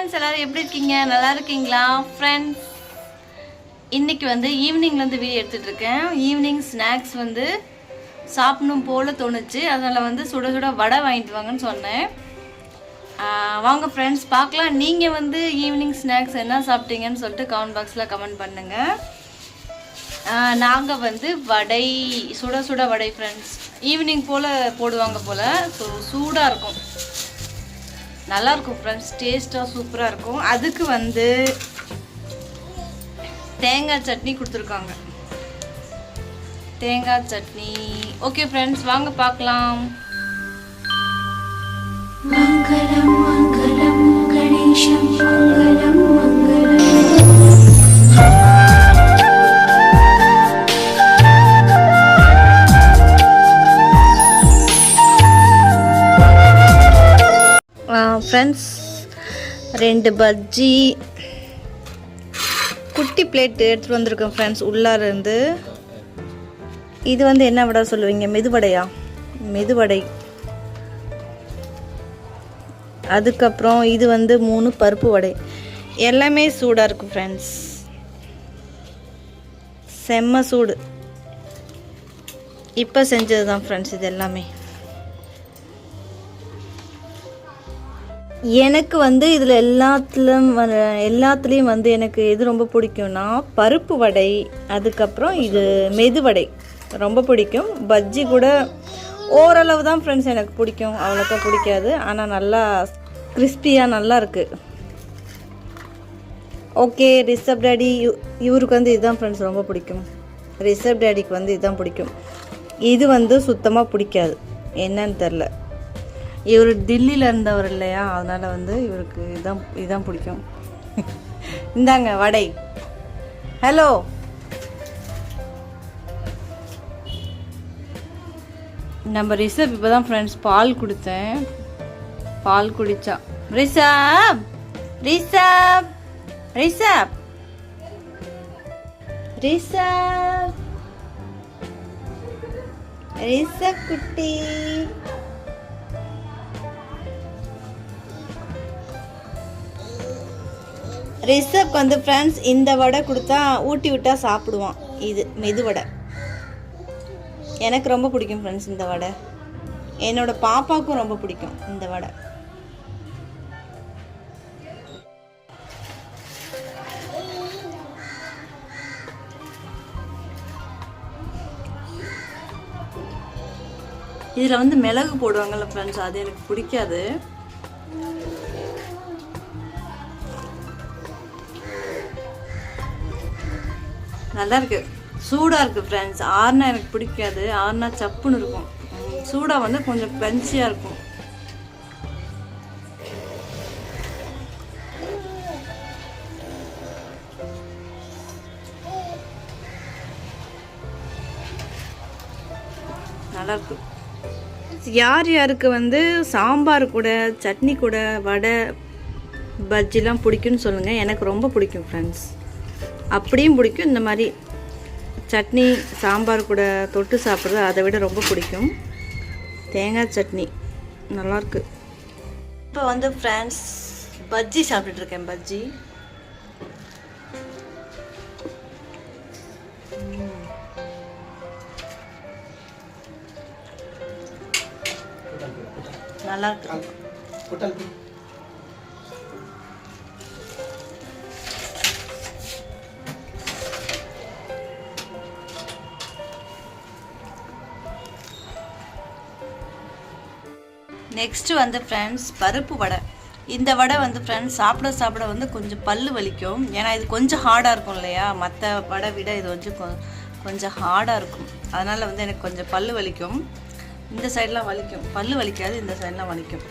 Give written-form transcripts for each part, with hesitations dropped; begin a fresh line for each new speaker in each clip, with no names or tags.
Friends, எல்லாரும் எப்படி இருக்கீங்க? நல்லா இருக்கீங்களா ஃப்ரெண்ட்ஸ்? இன்றைக்கி வந்து ஈவினிங்லேருந்து வீடியோ எடுத்துகிட்டு இருக்கேன். ஈவினிங் ஸ்நாக்ஸ் வந்து சாப்பிடணும் போல் தோணுச்சு. அதனால் வந்து சுட சுட வடை வாங்கிட்டு வாங்கன்னு சொன்னேன். வாங்க ஃப்ரெண்ட்ஸ் பார்க்கலாம். நீங்கள் வந்து ஈவினிங் ஸ்நாக்ஸ் என்ன சாப்பிட்டீங்கன்னு சொல்லிட்டு கமெண்ட் பாக்ஸில் கமெண்ட் பண்ணுங்கள். நாங்கள் வந்து வடை, சுட சுட வடை ஃப்ரெண்ட்ஸ் ஈவினிங் போல் போடுவாங்க போல். ஸோ சூடாக இருக்கும், நல்லாயிருக்கும் ஃப்ரெண்ட்ஸ், டேஸ்ட்டாக சூப்பராக இருக்கும். அதுக்கு வந்து தேங்காய் சட்னி கொடுத்துருக்காங்க, தேங்காய் சட்னி. ஓகே ஃப்ரெண்ட்ஸ் வாங்க பார்க்கலாம். மங்களம் மங்களம் கணேசம் மங்களம் மங்களம். ஃப்ரெண்ட்ஸ் 2 பஜ்ஜி குட்டி பிளேட் எடுத்துகிட்டு வந்திருக்கேன் ஃப்ரெண்ட்ஸ் உள்ளாருந்து. இது வந்து என்ன வடை சொல்லுவீங்க? மெதுவடையா? மெதுவடை. அதுக்கப்புறம் இது வந்து 3 பருப்பு வடை. எல்லாமே சூடாக இருக்கும் ஃப்ரெண்ட்ஸ், செம்ம சூடு. இப்போ செஞ்சது தான் ஃப்ரெண்ட்ஸ் இது எல்லாமே. எனக்கு வந்து இதில் எல்லாத்துலேயும் வந்து எனக்கு எது ரொம்ப பிடிக்கும்னா பருப்பு வடை, அதுக்கப்புறம் இது மெதுவடை ரொம்ப பிடிக்கும். பஜ்ஜி கூட ஓரளவு தான் ஃப்ரெண்ட்ஸ் எனக்கு பிடிக்கும், அவ்வளோக்கா பிடிக்காது. ஆனால் நல்லா கிறிஸ்பியாக நல்லா இருக்குது. ஓகே, ரிஷப் டேடி இவருக்கு வந்து இதுதான் ஃப்ரெண்ட்ஸ் ரொம்ப பிடிக்கும். ரிஷப் டேடிக்கு வந்து இதுதான் பிடிக்கும். இது வந்து சுத்தமாக பிடிக்காது, என்னன்னு தெரில. இவர் தில்லியில் இருந்தவர் இல்லையா, அதனால் வந்து இவருக்கு இதுதான் பிடிக்கும். இந்தாங்க வடை. ஹலோ, நம்ம ரிஷப் இப்போ தான் ஃப்ரெண்ட்ஸ் பால் கொடுத்தேன், பால் குடித்தா. ரிஷப் ரிஷப் ரிஷப் ரிஷப் ரிஷப் குட்டி. ரிஷப்க்கு வந்து ஃப்ரெண்ட்ஸ் இந்த வடை கொடுத்தா ஊட்டி விட்டால் சாப்பிடுவான். இது மெதுவடை எனக்கு ரொம்ப பிடிக்கும் ஃப்ரெண்ட்ஸ். இந்த வடை என்னோடய பாப்பாவுக்கும் ரொம்ப பிடிக்கும் இந்த வடை. இதில் வந்து மிளகு போடுவாங்கள்ல ஃப்ரெண்ட்ஸ், அது எனக்கு பிடிக்காது. நல்லா இருக்கு, சூடாக இருக்குது ஃப்ரெண்ட்ஸ். ஆறுனா எனக்கு பிடிக்காது, ஆறுனா சப்புன்னு இருக்கும். சூடாக வந்து கொஞ்சம் க்ரன்ச்சியாக இருக்கும். நல்லாயிருக்கு. யார் யாருக்கு வந்து சாம்பார் கூட சட்னி கூட வடை பஜ்ஜிலாம் பிடிக்குன்னு சொல்லுங்கள். எனக்கு ரொம்ப பிடிக்கும் ஃப்ரெண்ட்ஸ், அப்படியும் பிடிக்கும். இந்த மாதிரி சட்னி சாம்பார் கூட தொட்டு சாப்பிட்றது அதை விட ரொம்ப பிடிக்கும். தேங்காய் சட்னி நல்லாயிருக்கு. இப்போ வந்து ஃப்ரெண்ட்ஸ் பஜ்ஜி சாப்பிட்டுட்ருக்கேன். பஜ்ஜி நல்லாயிருக்கு. நெக்ஸ்ட்டு வந்து ஃப்ரெண்ட்ஸ் பருப்பு வடை. இந்த வடை வந்து ஃப்ரெண்ட்ஸ் சாப்பிட வந்து கொஞ்சம் பல்லு வலிக்கும். ஏன்னா இது கொஞ்சம் ஹார்டாக இருக்கும் இல்லையா, மற்ற வடை விட இது வந்து கொஞ்சம் ஹார்டாக இருக்கும். அதனால் வந்து எனக்கு கொஞ்சம் பல்லு வலிக்கும். இந்த சைடெலாம் வலிக்கும், பல்லு வலிக்காது, இந்த சைடெலாம் வலிக்கும்.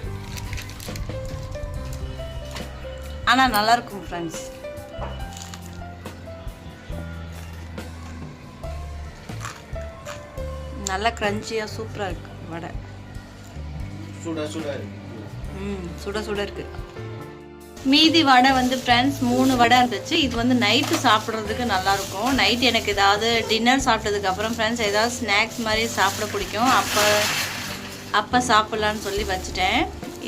ஆனால் நல்லாயிருக்கும் ஃப்ரெண்ட்ஸ். நல்லா க்ரன்ச்சியாக சூப்பராக இருக்குது வடை. சுட சுட இருக்கு. மீதி வடை வந்து ஃப்ரெண்ட்ஸ் 3 வடை இருந்துச்சு. இது வந்து நைட்டு சாப்பிட்றதுக்கு நல்லாயிருக்கும். நைட்டு எனக்கு ஏதாவது டின்னர் சாப்பிட்டதுக்கப்புறம் ஃப்ரெண்ட்ஸ் ஏதாவது ஸ்நாக்ஸ் மாதிரி சாப்பிட பிடிக்கும். அப்போ சாப்பிட்லான்னு சொல்லி வச்சுட்டேன்.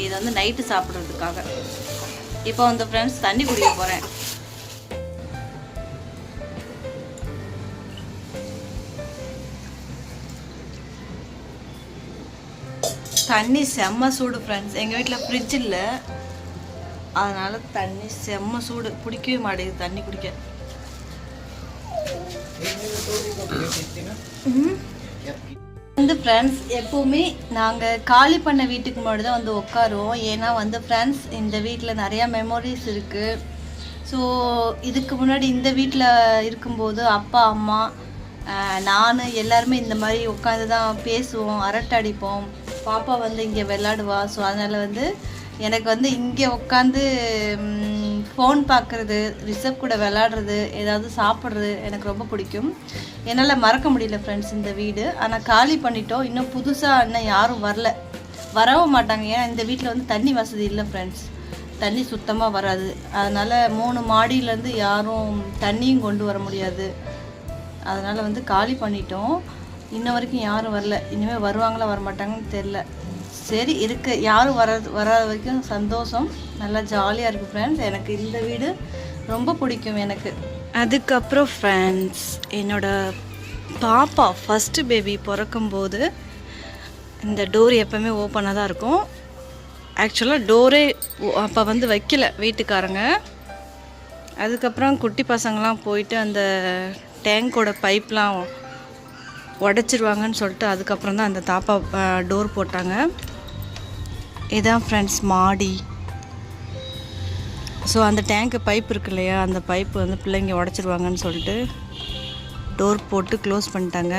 இது வந்து நைட்டு சாப்பிட்றதுக்காக. இப்போ வந்து ஃப்ரெண்ட்ஸ் தண்ணி குடிக்க போகிறேன். தண்ணி செம்ம சூடு ஃப்ரெண்ட்ஸ். எங்கள் வீட்டில் ஃப்ரிட்ஜ் இல்லை, அதனால் தண்ணி செம்ம சூடு, பிடிக்கவே மாட்டேங்குது தண்ணி குடிக்க. வந்து ஃப்ரெண்ட்ஸ் எப்போவுமே நாங்கள் காலி பண்ண வீட்டுக்கு முன்னாடி தான் வந்து உட்காருவோம். ஏன்னா வந்து ஃப்ரெண்ட்ஸ் இந்த வீட்டில் நிறையா மெமோரிஸ் இருக்குது. ஸோ இதுக்கு முன்னாடி இந்த வீட்டில் இருக்கும்போது அப்பா அம்மா நான் எல்லாருமே இந்த மாதிரி உட்காந்து தான் பேசுவோம், அரட்டை அடிப்போம். பாப்பா வந்து இங்கே விளாடுவா. ஸோ அதனால் வந்து எனக்கு வந்து இங்கே உட்காந்து ஃபோன் பார்க்குறது, ரிஷப் கூட விளாடுறது, ஏதாவது சாப்பிட்றது எனக்கு ரொம்ப பிடிக்கும். என்னால் மறக்க முடியல ஃப்ரெண்ட்ஸ் இந்த வீடு. ஆனால் காலி பண்ணிட்டோம். இன்னும் புதுசாக இன்னும் யாரும் வரவும் மாட்டாங்க. ஏன்னா இந்த வீட்டில் வந்து தண்ணி வசதி இல்லை ஃப்ரெண்ட்ஸ். தண்ணி சுத்தமாக வராது. அதனால் 3 மாடியிலேருந்து யாரும் தண்ணியும் கொண்டு வர முடியாது. அதனால் வந்து காலி பண்ணிட்டோம். இன்ன வரைக்கும் யாரும் வரல. இனிமேல் வருவாங்களா வரமாட்டாங்கன்னு தெரில. சரி யாரும் வராத வரைக்கும் சந்தோஷம். நல்லா ஜாலியாக இருக்குது ஃப்ரெண்ட்ஸ். எனக்கு இந்த வீடு ரொம்ப பிடிக்கும் எனக்கு. அதுக்கப்புறம் ஃப்ரெண்ட்ஸ் என்னோடய பாப்பா ஃபஸ்ட்டு பேபி பிறக்கும்போது இந்த டோர் எப்போவுமே ஓப்பனாக தான் இருக்கும். ஆக்சுவலாக டோரே அப்போ வந்து வைக்கல வீட்டுக்காரங்க. அதுக்கப்புறம் குட்டி பசங்களாம் போயிட்டு அந்த டேங்கோட பைப்லாம் உடச்சிருவாங்கன்னு சொல்லிட்டு அதுக்கப்புறம் தான் அந்த தாப்பா டோர் போட்டாங்க. இதான் ஃப்ரெண்ட்ஸ் மாடி. ஸோ அந்த டேங்க்கு பைப் இருக்கு இல்லையா, அந்த பைப்பு வந்து பிள்ளைங்க உடச்சிருவாங்கன்னு சொல்லிட்டு டோர் போட்டு க்ளோஸ் பண்ணிட்டாங்க.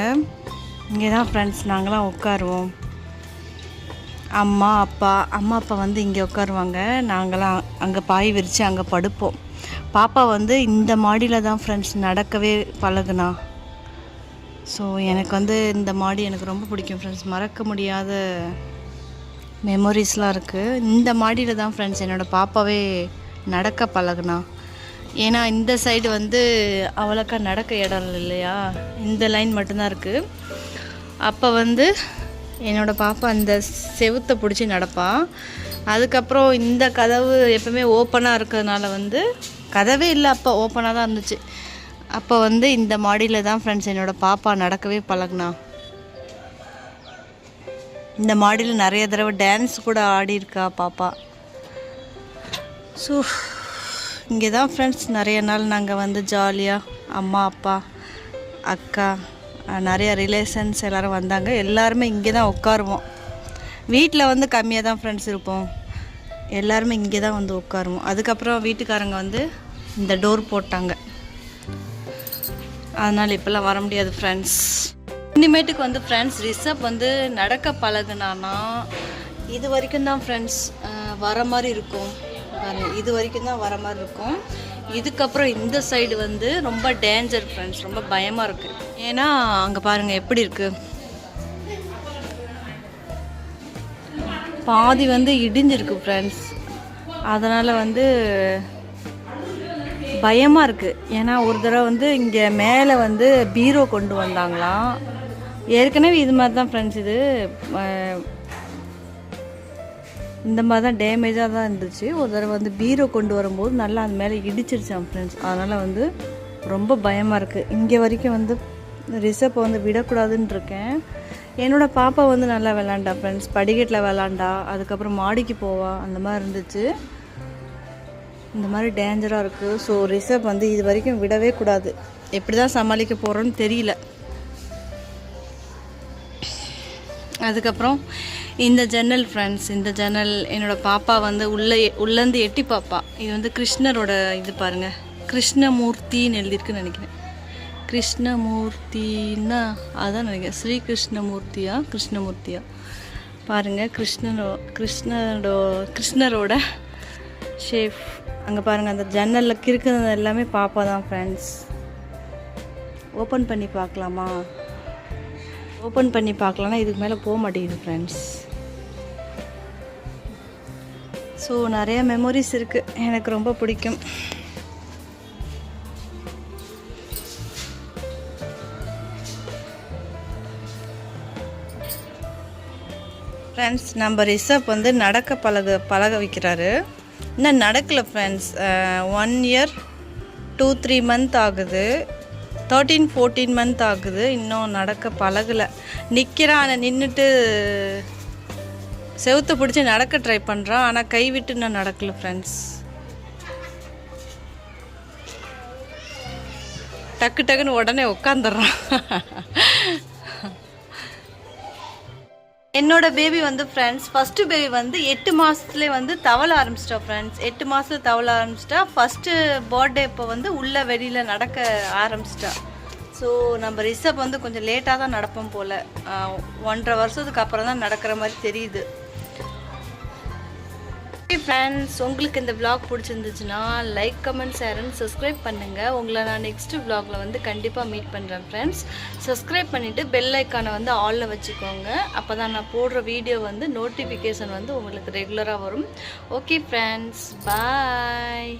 இங்கே தான் ஃப்ரெண்ட்ஸ் நாங்களாம் உட்காருவோம். அம்மா அப்பா வந்து இங்கே உட்காருவாங்க. நாங்களாம் அங்கே பாய் விரித்து அங்கே படுப்போம். பாப்பா வந்து இந்த மாடியில் தான் ஃப்ரெண்ட்ஸ் நடக்கவே பழகுனா. ஸோ எனக்கு வந்து இந்த மாடி எனக்கு ரொம்ப பிடிக்கும் ஃப்ரெண்ட்ஸ். மறக்க முடியாத மெமரிஸ்லாம் இருக்குது. இந்த மாடியில் தான் ஃப்ரெண்ட்ஸ் என்னோடய பாப்பாவே நடக்க பழகுனா. ஏன்னா இந்த சைடு வந்து அவ்வளோக்கா நடக்க இடம் இல்லையா, இந்த லைன் மட்டும்தான் இருக்குது. அப்போ வந்து என்னோடய பாப்பா அந்த செவுத்தை பிடிச்சி நடப்பாள். அதுக்கப்புறம் இந்த கதவு எப்பவுமே ஓப்பனாக இருக்கிறதுனால வந்து கதவே இல்லை, அப்போ ஓப்பனாக தான் இருந்துச்சு. அப்போ வந்து இந்த மாடியில் தான் ஃப்ரெண்ட்ஸ் என்னோடய பாப்பா நடக்கவே பழகுனா. இந்த மாடியில் நிறைய தடவை டான்ஸ் கூட ஆடியிருக்கா பாப்பா. ஸோ இங்கே தான் ஃப்ரெண்ட்ஸ் நிறைய நாள் நாங்கள் வந்து ஜாலியாக அம்மா அப்பா அக்கா நிறைய ரிலேஷன்ஸ் எல்லோரும் வந்தாங்க. எல்லாருமே இங்கே தான் உட்காருவோம். வீட்டில் வந்து கம்மியாக தான் ஃப்ரெண்ட்ஸ் இருப்போம். எல்லாருமே இங்கே தான் வந்து உட்காருவோம். அதுக்கப்புறம் வீட்டுக்காரங்க வந்து இந்த டோர் போட்டாங்க. அதனால் இப்போல்லாம் வர முடியாது ஃப்ரெண்ட்ஸ். இனிமேட்டுக்கு வந்து ஃப்ரெண்ட்ஸ் ரிஷப் வந்து நடக்க பழகுனானா இது வரைக்கும் தான் ஃப்ரெண்ட்ஸ் வர மாதிரி இருக்கும். இது வரைக்கும் தான் வர மாதிரி இருக்கும். இதுக்கப்புறம் இந்த சைடு வந்து ரொம்ப டேஞ்சர் ஃப்ரெண்ட்ஸ், ரொம்ப பயமாக இருக்குது. ஏன்னா அங்கே பாருங்கள் எப்படி இருக்குது, பாதி வந்து இடிஞ்சிருக்கு ஃப்ரெண்ட்ஸ். அதனால் வந்து பயமாக இருக்குது. ஏன்னா ஒரு தடவை வந்து இங்கே மேலே வந்து பீரோ கொண்டு வந்தாங்களாம். ஏற்கனவே இது மாதிரி தான் ஃப்ரெண்ட்ஸ், இது இந்த மாதிரி தான் டேமேஜாக தான் இருந்துச்சு. ஒரு தடவை வந்து பீரோ கொண்டு வரும்போது நல்லா அந்த மேலே இடிச்சிருச்சான் ஃப்ரெண்ட்ஸ். அதனால் வந்து ரொம்ப பயமாக இருக்குது. இங்கே வரைக்கும் வந்து ரிஷப்பை வந்து விடக்கூடாதுன்னு இருக்கேன். என்னோடய பாப்பா வந்து நல்லா விளாண்டா ஃப்ரெண்ட்ஸ். படிக்கட்டில் விளாண்டா, அதுக்கப்புறம் மாடிக்கு போவா, அந்த மாதிரி இருந்துச்சு. இந்த மாதிரி டேஞ்சராக இருக்குது. ஸோ ரிஷப் வந்து இது வரைக்கும் விடவே கூடாது. எப்படி தான் சமாளிக்க போகிறோன்னு தெரியல. அதுக்கப்புறம் இந்த ஜன்னல் ஃப்ரெண்ட்ஸ், இந்த ஜன்னல் என்னோடய பாப்பா வந்து உள்ளேருந்து எட்டி பாப்பா. இது வந்து கிருஷ்ணரோட இது பாருங்கள், கிருஷ்ணமூர்த்தின்னு எழுதியிருக்குன்னு நினைக்கிறேன். கிருஷ்ணமூர்த்தின்னா அதான் நினைக்கிறேன். ஸ்ரீ கிருஷ்ணமூர்த்தியா பாருங்கள். கிருஷ்ணரோட ஷேப் அங்கே பாருங்கள். அந்த ஜன்னலில் கிறுக்குறது எல்லாமே பாப்பா தான் ஃப்ரெண்ட்ஸ். ஓப்பன் பண்ணி பார்க்கலாமா? ஓப்பன் பண்ணி பார்க்கலான்னா இதுக்கு மேலே போக மாட்டேங்குது ஃப்ரெண்ட்ஸ். ஸோ நிறைய மெமரிஸ் இருக்குது, எனக்கு ரொம்ப பிடிக்கும். ஃப்ரெண்ட்ஸ் நம்ம ரிஷப் வந்து நடக்க பழக வைக்கிறாரு. இன்னும் நடக்கலை ஃப்ரெண்ட்ஸ். 1 year 2-3 month ஆகுது. 13-14 month ஆகுது. இன்னும் நடக்க பழகலை. நிற்கிறான், ஆனால் நின்றுட்டு செவுத்தை பிடிச்சி நடக்க ட்ரை பண்ணுறான். ஆனால் கை விட்டு இன்னும் நடக்கலை ஃப்ரெண்ட்ஸ். டக்கு டக்குன்னு உடனே உட்காந்துடுறான். என்னோட பேபி வந்து ஃப்ரெண்ட்ஸ், ஃபஸ்ட்டு பேபி வந்து 8 மாதத்துலேயே வந்து தவள ஆரம்பிச்சிட்டா ஃப்ரெண்ட்ஸ். 8 மாதத்துல தவள ஆரம்பிச்சிட்டா. ஃபஸ்ட்டு பர்த்டே இப்போ வந்து உள்ளே வெளியில் நடக்க ஆரம்பிச்சிட்டா. ஸோ நம்ம ரிஷப் வந்து கொஞ்சம் லேட்டாக தான் நடப்போம் போல். 1.5 வருஷத்துக்கு அப்புறம் தான் நடக்கிற மாதிரி தெரியுது. ஓகே ஃப்ரெண்ட்ஸ், உங்களுக்கு இந்த vlog பிடிச்சிருந்துச்சுன்னா like, comment, share and subscribe பண்ணுங்கள். உங்களை நான் நெக்ஸ்ட்டு vlogல வந்து கண்டிப்பாக மீட் பண்ணுறேன் ஃப்ரெண்ட்ஸ். சப்ஸ்கிரைப் பண்ணிவிட்டு பெல் ஐக்கானை வந்து ஆலில் வச்சுக்கோங்க. அப்போ தான் நான் போடுற வீடியோ வந்து நோட்டிஃபிகேஷன் வந்து உங்களுக்கு ரெகுலராக வரும். ஓகே ஃப்ரெண்ட்ஸ், பாய்.